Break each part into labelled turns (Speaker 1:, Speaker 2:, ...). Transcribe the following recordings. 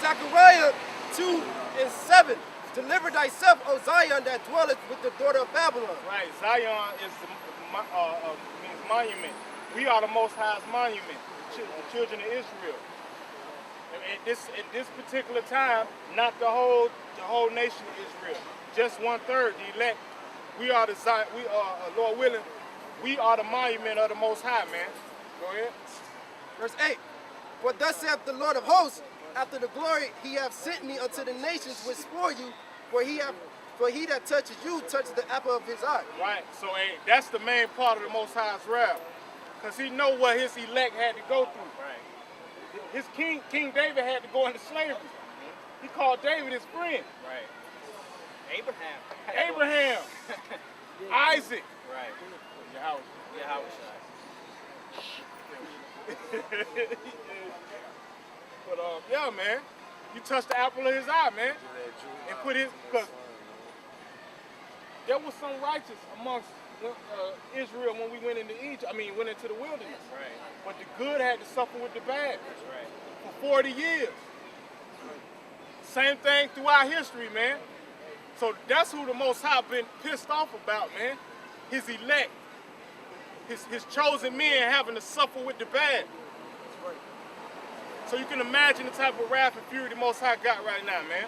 Speaker 1: Zechariah 2:7. Deliver thyself, O Zion, that dwelleth with the daughter of Babylon.
Speaker 2: Right, Zion is means monument. We are the Most High's monument, the children of Israel. At this particular time, not the whole nation of Israel, just 1/3, the elect. We are the Zion. We are, Lord willing, we are the monument of the Most High, man. Go ahead.
Speaker 1: Verse 8. For thus saith the Lord of hosts, after the glory he hath sent me unto the nations which spoil you, for he that touches you touches the apple of his eye.
Speaker 2: Right. So that's the main part of the Most High's wrath, because he know what his elect had to go through. Right. His King David had to go into slavery. He called David his friend.
Speaker 3: Right.
Speaker 2: Abraham. Isaac.
Speaker 3: Right.
Speaker 2: Yahweh. But yeah, man, you touched the apple of his eye, man, and put his, because there was some righteous amongst Israel when we went into Egypt. Went into the wilderness.
Speaker 3: Right.
Speaker 2: But the good had to suffer with the bad.
Speaker 3: That's right.
Speaker 2: For 40 years. Same thing throughout history, man. So that's who the Most High been pissed off about, man. His elect, his chosen men having to suffer with the bad. So you can imagine the type of wrath and fury the Most High got right now, man.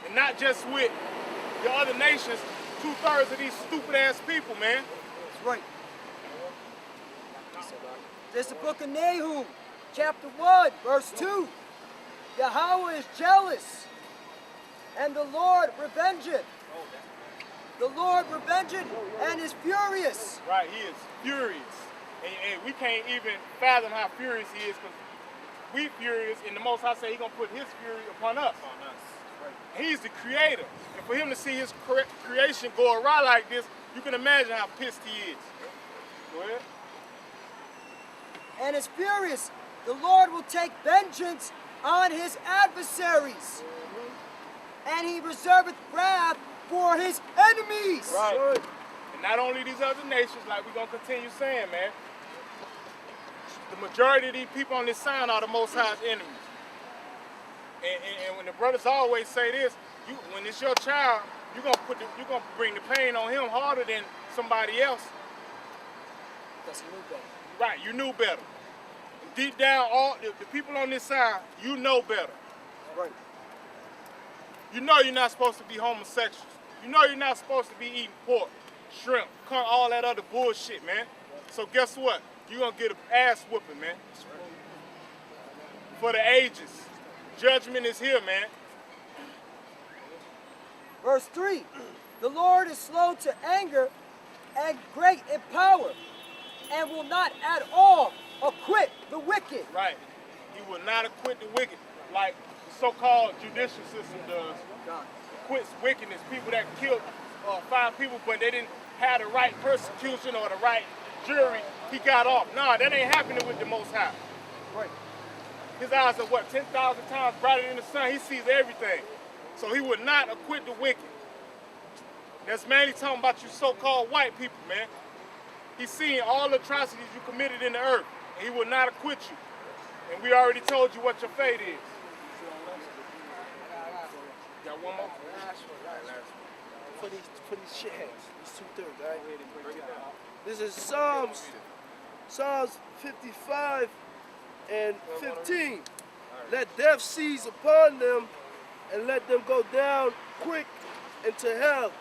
Speaker 2: And not just with the other nations, 2/3 of these stupid ass people, man.
Speaker 4: That's right. This is the book of Nahum, chapter 1, verse 2. Yahweh is jealous, and the Lord revengeth. The Lord revengeth and is furious.
Speaker 2: Right, he is furious. And we can't even fathom how furious he is, because we furious, and the Most High say he's going to put his fury upon us. Right. He's the creator. And for him to see his creation go awry like this, you can imagine how pissed he is. Go ahead.
Speaker 4: And is furious. The Lord will take vengeance on his adversaries. And he reserveth wrath for his enemies.
Speaker 2: Right. And not only these other nations, like we're going to continue saying, man, the majority of these people on this sign are the Most High's enemies. And when the brothers always say this, when it's your child, you're gonna bring the pain on him harder than somebody else.
Speaker 4: Because you knew better.
Speaker 2: Right, you knew better. Deep down, all the people on this side, you know better.
Speaker 4: Right.
Speaker 2: You know you're not supposed to be homosexual. You know you're not supposed to be eating pork, shrimp, all that other bullshit, man. So guess what? You're going to get an ass whooping, man. For the ages. Judgment is here, man.
Speaker 4: Verse 3. The Lord is slow to anger and great in power, and will not at all acquit the wicked.
Speaker 2: Right. He will not acquit the wicked like the so-called judicial system does. Acquits wickedness. People that killed 5 people, but they didn't have the right persecution or the right jury, he got off. Nah, that ain't happening with the Most High.
Speaker 4: Right.
Speaker 2: His eyes are 10,000 times brighter than the sun. He sees everything. So he would not acquit the wicked. That's mainly talking about you so-called white people, man. He's seeing all the atrocities you committed in the earth, and he will not acquit you. And we already told you what your fate is. Got one more?
Speaker 5: For these shitheads, these 2/3, all right? This is Psalms 55 and 15. Let death seize upon them, and let them go down quick into hell.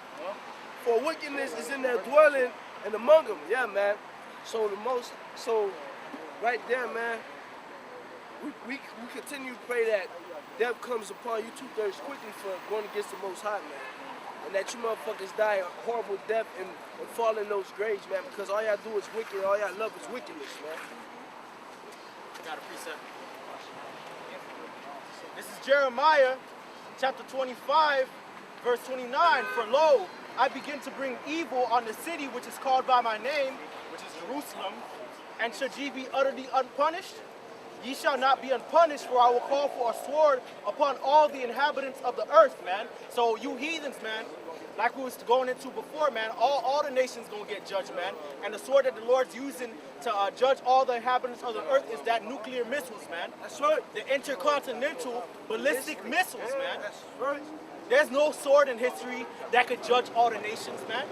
Speaker 5: For wickedness is in their dwelling and among them. Yeah, man. So right there, man, we continue to pray that death comes upon you 2/3 quickly for going against the Most High, man. And that you motherfuckers die a horrible death and fall in those graves, man, because all y'all do is wicked, all y'all love is wickedness, man.
Speaker 3: Got a precept.
Speaker 1: This is Jeremiah chapter 25, verse 29. For lo, I begin to bring evil on the city which is called by my name, which is Jerusalem. And should ye be utterly unpunished? Ye shall not be unpunished, for I will call for a sword upon all the inhabitants of the earth, man. So you heathens, man, like we was going into before, man, all the nations gonna get judged, man. And the sword that the Lord's using to judge all the inhabitants of the earth is that nuclear missiles, man.
Speaker 5: That's right.
Speaker 1: The intercontinental ballistic missiles, man.
Speaker 5: That's right.
Speaker 1: There's no sword in history that could judge all the nations, man.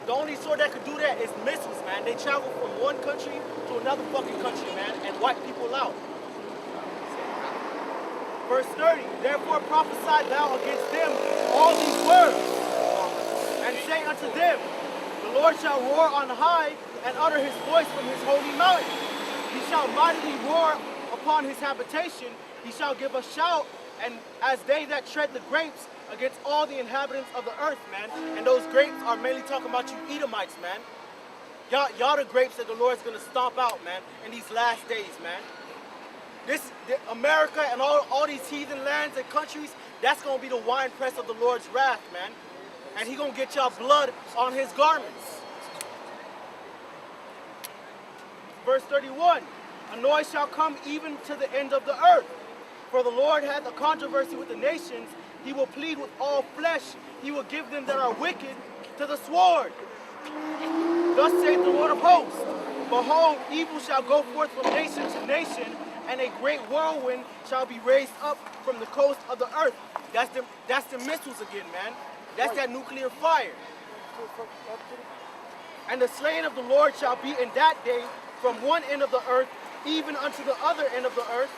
Speaker 1: The only sword that could do that is missiles, man. They travel from one country to another fucking country, man, and wipe people out. Verse 30, therefore prophesy thou against them all these words, and say unto them, the Lord shall roar on high, and utter his voice from his holy mountain. He shall mightily roar upon his habitation. He shall give a shout, and as they that tread the grapes, against all the inhabitants of the earth, man. And those grapes are mainly talking about you Edomites, man. Y'all the grapes that the Lord's gonna stomp out, man, in these last days, man. America and all these heathen lands and countries, that's gonna be the winepress of the Lord's wrath, man. And he gonna get y'all blood on his garments. Verse 31, a noise shall come even to the end of the earth. For the Lord hath a controversy with the nations. He will plead with all flesh. He will give them that are wicked to the sword. Thus saith the Lord of hosts, behold, evil shall go forth from nation to nation, and a great whirlwind shall be raised up from the coast of the earth. That's the missiles again, man. That's that nuclear fire. And the slain of the Lord shall be in that day from one end of the earth even unto the other end of the earth,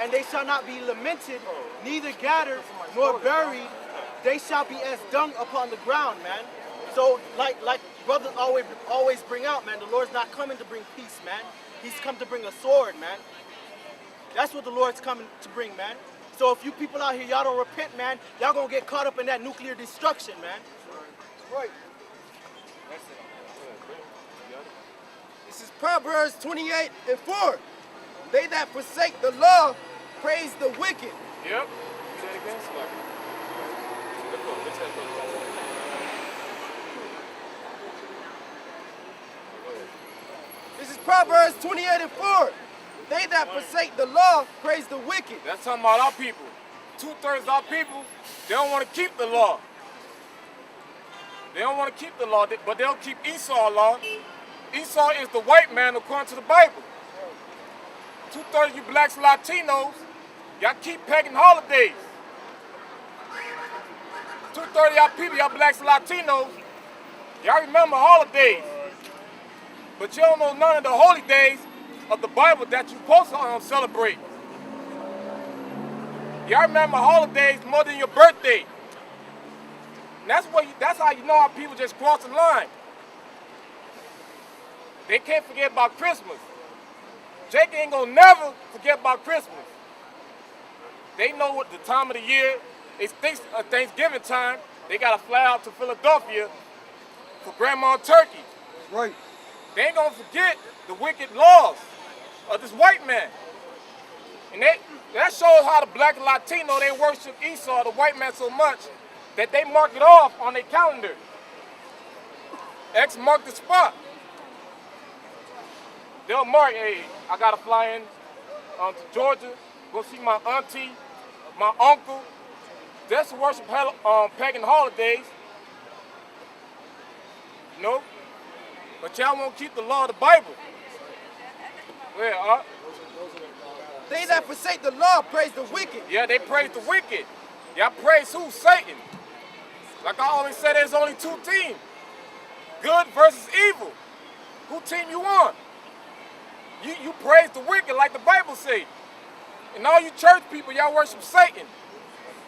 Speaker 1: and they shall not be lamented, neither gathered nor buried. They shall be as dung upon the ground, man. So, like brothers always bring out, man, the Lord's not coming to bring peace, man. He's come to bring a sword, man. That's what the Lord's coming to bring, man. So if you people out here, y'all don't repent, man, y'all gonna get caught up in that nuclear destruction, man.
Speaker 5: Right. This is Proverbs 28 and 4. They that forsake the law praise the wicked.
Speaker 2: Yep. Say it again, Slack.
Speaker 5: This is Proverbs 28 and 4. They that forsake the law praise the wicked.
Speaker 2: That's talking about our people. 2/3 of our people, they don't want to keep the law. They don't want to keep the law, but they'll keep Esau law. Esau is the white man according to the Bible. 2/3 of you blacks and Latinos, y'all keep pagan holidays. 2/3 of y'all people, y'all blacks and Latinos, y'all remember holidays. But you don't know none of the holy days of the Bible that you're supposed to celebrate. Y'all remember holidays more than your birthday. And that's how you know our people just cross the line. They can't forget about Christmas. Jake ain't gonna never forget about Christmas. They know what the time of the year is. Thanksgiving time. They gotta fly out to Philadelphia for grandma turkey.
Speaker 5: Right.
Speaker 2: They ain't gonna forget the wicked laws of this white man. And that shows how the black and Latino, they worship Esau, the white man, so much that they mark it off on their calendar. X mark the spot. They'll mark, hey, I gotta fly in to Georgia, go see my auntie, my uncle. That's worship pagan holidays. No? But y'all won't keep the law of the Bible. Well,
Speaker 5: They that forsake the law praise the wicked.
Speaker 2: yeah, they praise the wicked. Y'all praise who? Satan. Like I always say, there's only two teams. Good versus evil. Who team you on? You praise the wicked like the Bible says. And all you church people, y'all worship Satan.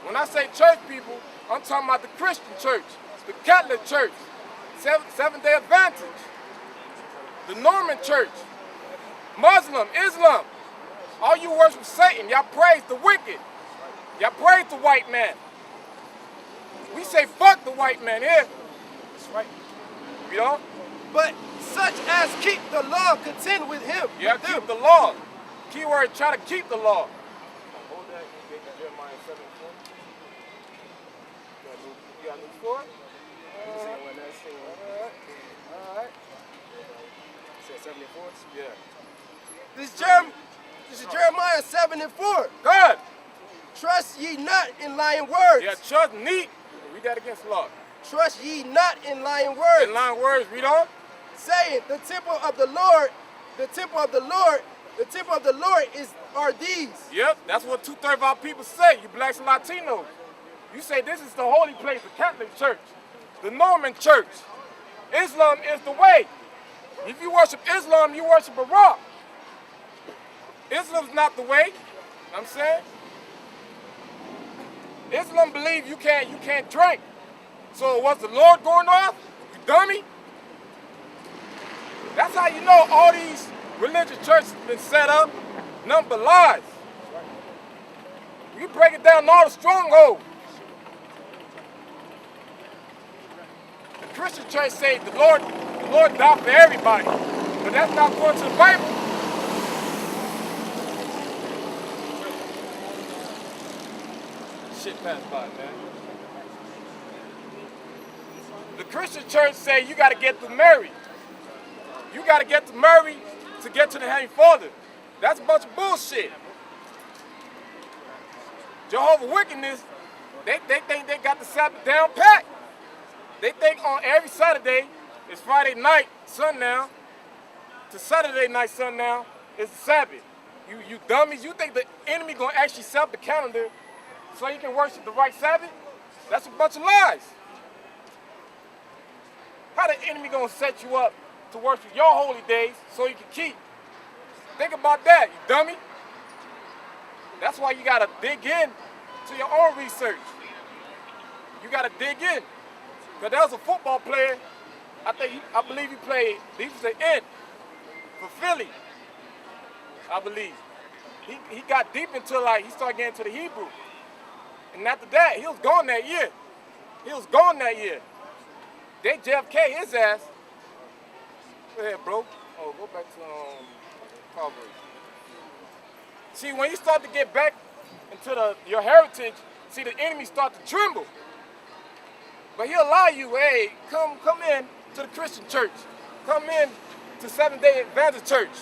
Speaker 2: When I say church people, I'm talking about the Christian church, the Catholic church, Seventh-day Adventist, the Norman church, Muslim, Islam. All you worship Satan, y'all praise the wicked. Y'all praise the white man. We say fuck the white man here. That's right. You know?
Speaker 5: But such as keep the law contend with him.
Speaker 2: Yeah,
Speaker 5: with
Speaker 2: keep
Speaker 5: them.
Speaker 2: the law. Keyword, try to keep the law. Hold that, you get Jeremiah 7:4. You got Luke 4?
Speaker 5: All right.
Speaker 2: Said 74? Yeah.
Speaker 5: This is Jeremiah 7 and 4.
Speaker 2: Good.
Speaker 5: Trust ye not in lying words.
Speaker 2: Yeah, trust neat. Read that against law.
Speaker 5: trust ye not in lying words.
Speaker 2: In lying words, read on.
Speaker 5: Saying, the temple of the Lord, the temple of the Lord, the temple of the Lord are these.
Speaker 2: Yep, that's what 2/3 of our people say, you blacks and Latinos. You say this is the holy place, the Catholic Church, the Norman Church. Islam is the way. If you worship Islam, you worship Iraq. Islam's not the way. I'm saying. Islam believe you can't drink. So was the Lord going off? You dummy? That's how you know all these religious churches have been set up, nothing but lies. We break it down all the strongholds. The Christian church say the Lord died for everybody, but that's not according to the Bible. Shit passed by, man. The Christian church say you got to get through Mary. You got to get to Mary to get to the Heavenly Father. That's a bunch of bullshit. Jehovah's Witness, they think they got the Sabbath down pat. They think on every Saturday, it's Friday night, sundown, to Saturday night, sundown, is the Sabbath. You dummies, you think the enemy gonna actually set up the calendar so you can worship the right Sabbath? That's a bunch of lies. How the enemy gonna set you up to worship your holy days so you can keep? Think about that, you dummy. That's why you gotta dig in to your own research. You gotta dig in. Because there was a football player, I believe he was an end for Philly, I believe. He got deep into he started getting into the Hebrew. And after that, he was gone that year. They JFK his ass. Go ahead, bro. Oh, go back to Proverbs. See, when you start to get back into your heritage, see the enemy start to tremble. But he'll allow you, hey, come in to the Christian church. Come in to Seventh-day Adventist church.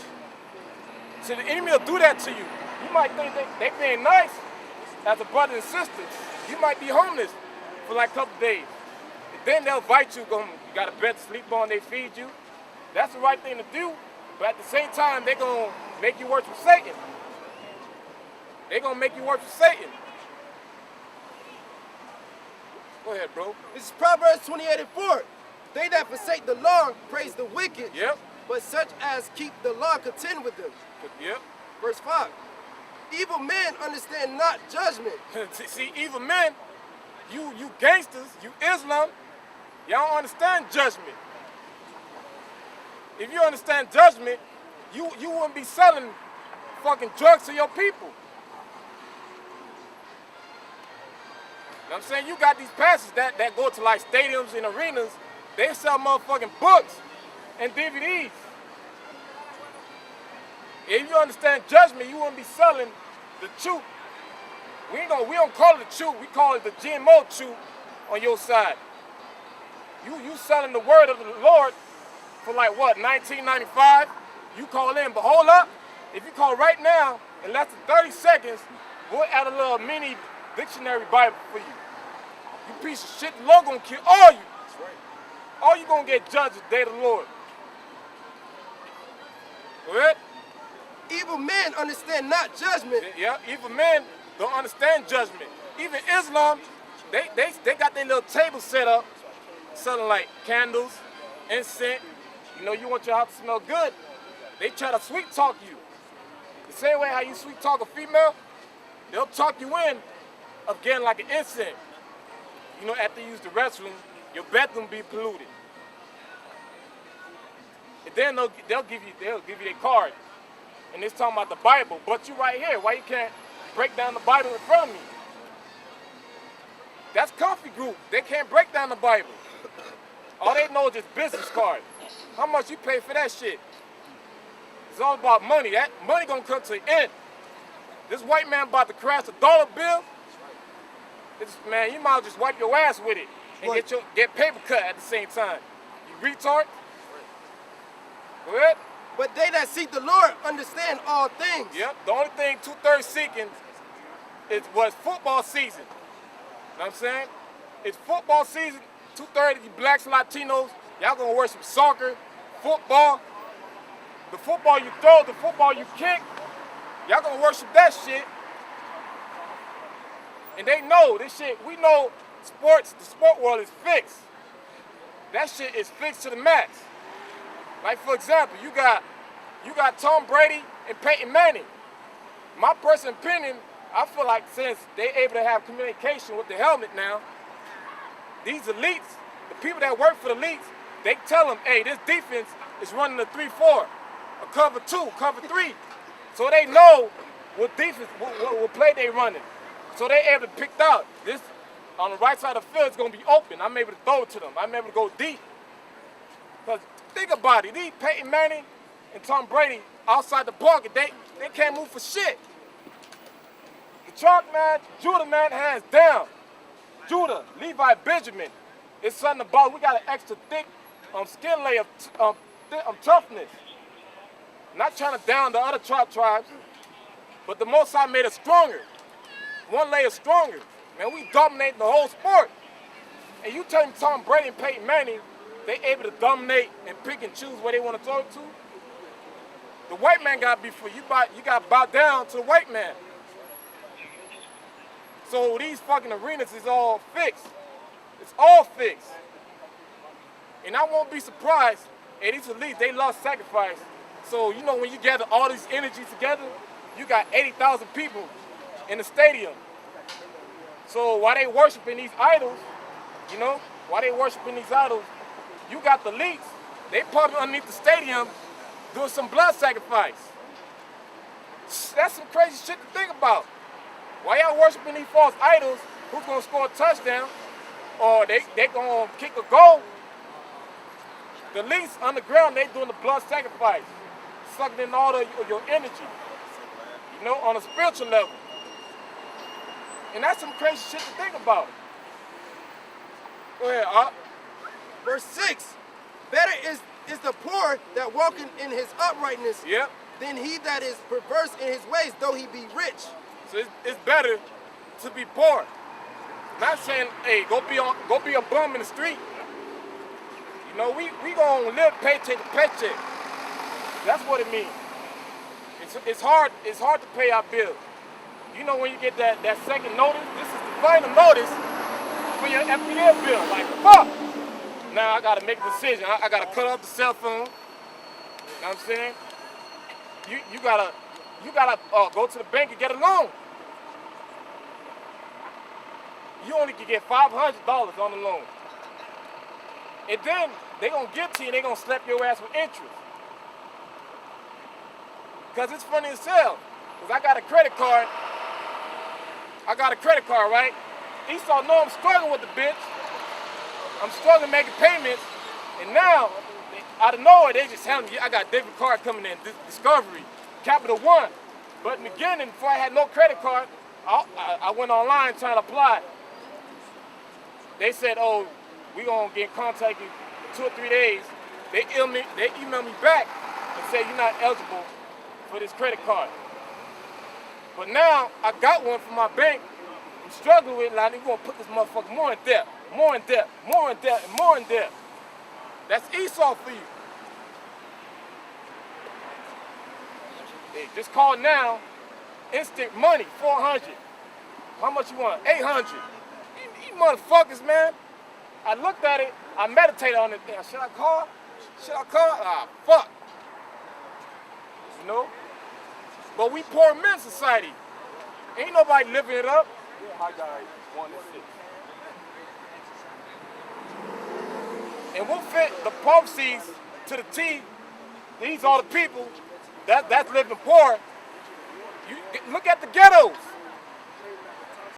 Speaker 2: See, the enemy will do that to you. You might think they being nice as a brother and sister. You might be homeless for like a couple days. And then they'll invite you, you got a bed to sleep on, they feed you. That's the right thing to do. But at the same time, they're going to make you work for Satan. They're going to make you work for Satan. Go ahead, bro.
Speaker 5: This is Proverbs 28:4. They that forsake the law praise the wicked.
Speaker 2: Yep.
Speaker 5: But such as keep the law contend with them.
Speaker 2: Yep.
Speaker 5: Verse 5. Evil men understand not judgment.
Speaker 2: See, evil men, you gangsters, you Islam, y'all don't understand judgment. If you understand judgment, you wouldn't be selling fucking drugs to your people. You know what I'm saying? You got these pastors that go to like stadiums and arenas, they sell motherfucking books and DVDs. If you understand judgment, you wouldn't be selling the truth. We don't call it the truth, we call it the GMO truth on your side. You selling the word of the Lord for like what, $19.95? You call in, but hold up, if you call right now, in less than 30 seconds, we'll add a little mini dictionary Bible for you. You piece of shit, the Lord gonna kill all you. All you gonna get judged is the day of the Lord. Go ahead.
Speaker 5: Evil men understand not judgment.
Speaker 2: Yeah, evil men don't understand judgment. Even Islam, they got their little table set up, selling like candles, incense. You know, you want your house to smell good. They try to sweet talk you. The same way how you sweet talk a female, they'll talk you in of getting like an incense. You know, after you use the restroom, your bathroom be polluted. And then they'll give you their card. And it's talking about the Bible, but you right here. Why you can't break down the Bible in front of me? That's comfy group. They can't break down the Bible. All they know is just business card. How much you pay for that shit? It's all about money. That money gonna come to the end. This white man about to crash a dollar bill. Man, you might just wipe your ass with it and get paper cut at the same time. You retard. Go ahead.
Speaker 5: But they that seek the Lord understand all things.
Speaker 2: Yep. The only thing 2/3 seeking was football season. You know what I'm saying? It's football season. 2/3 of you blacks and Latinos, y'all gonna worship soccer, football, the football you throw, the football you kick. Y'all gonna worship that shit. And they know this shit. We know sports, the sport world is fixed. That shit is fixed to the max. Like for example, you got Tom Brady and Peyton Manning. My personal opinion, I feel like since they able to have communication with the helmet now, these elites, the people that work for the elites, they tell them, hey, this defense is running a 3-4, a cover 2, cover 3. So they know what defense, what play they running. So they able to pick out this on the right side of the field is gonna be open. I'm able to throw it to them. I'm able to go deep. Because think about it, these Peyton Manning and Tom Brady outside the pocket, they can't move for shit. The chalk man, Judah man, hands down. Judah, Levi, Benjamin. It's something about we got an extra thick skin layer of toughness. Not trying to down the other tribes, but the Most High made us stronger. One layer stronger. Man, we dominate the whole sport. And you tell me Tom Brady and Peyton Manning, they able to dominate and pick and choose where they want to throw it to? The white man got to be for you. You got to bow down to the white man. So these fucking arenas is all fixed. It's all fixed. And I won't be surprised, hey, these elites, they love sacrifice. So, you know, when you gather all these energies together, you got 80,000 people in the stadium. So while they worshiping these idols, you know, while they worshiping these idols, you got the elites, they probably underneath the stadium doing some blood sacrifice. That's some crazy shit to think about. While y'all worshiping these false idols, who's gonna score a touchdown, or they gonna kick a goal, the elites underground, they doing the blood sacrifice, sucking in all of your energy, you know, on a spiritual level. And that's some crazy shit to think about. Go ahead, Art.
Speaker 5: Verse 6, better is the poor that walketh in his uprightness
Speaker 2: Yep.
Speaker 5: than he that is perverse in his ways, though he be rich.
Speaker 2: So it's better to be poor. Not saying, hey, go be a bum in the street. You know, we gonna live paycheck to paycheck. That's what it means. It's hard to pay our bills. You know, when you get that second notice, this is the final notice for your FPL bill. Like, fuck! Now I gotta make a decision. I gotta cut off the cell phone. You know what I'm saying? You gotta go to the bank and get a loan. You only can get $500 on the loan. And then they gonna give to you and they gonna slap your ass with interest. Because it's funny as hell. Because I got a credit card, right? Esau know I'm struggling with the bitch. I'm struggling making payments. And now, out of nowhere, they just telling me, I got a debit card coming in, Discovery, Capital One. But in the beginning, before I had no credit card, I went online trying to apply. They said, oh, we gonna get in contact in 2 or 3 days. They emailed me back and said you're not eligible for this credit card. But now I got one from my bank. I'm struggling with it. Like, we're gonna put this motherfucker more in debt, more in debt, more in debt, and more in debt. That's Esau for you. Hey, just call now. Instant money, 400. How much you want? 800. You motherfuckers, man. I looked at it. I meditated on it. Damn, should I call? Should I call? Ah, fuck. You know? But we poor men society. Ain't nobody living it up. Yeah, my guy, 1 and 6. And we'll fit the prophecies to the T. These are the people that's living poor. You look at the ghettos.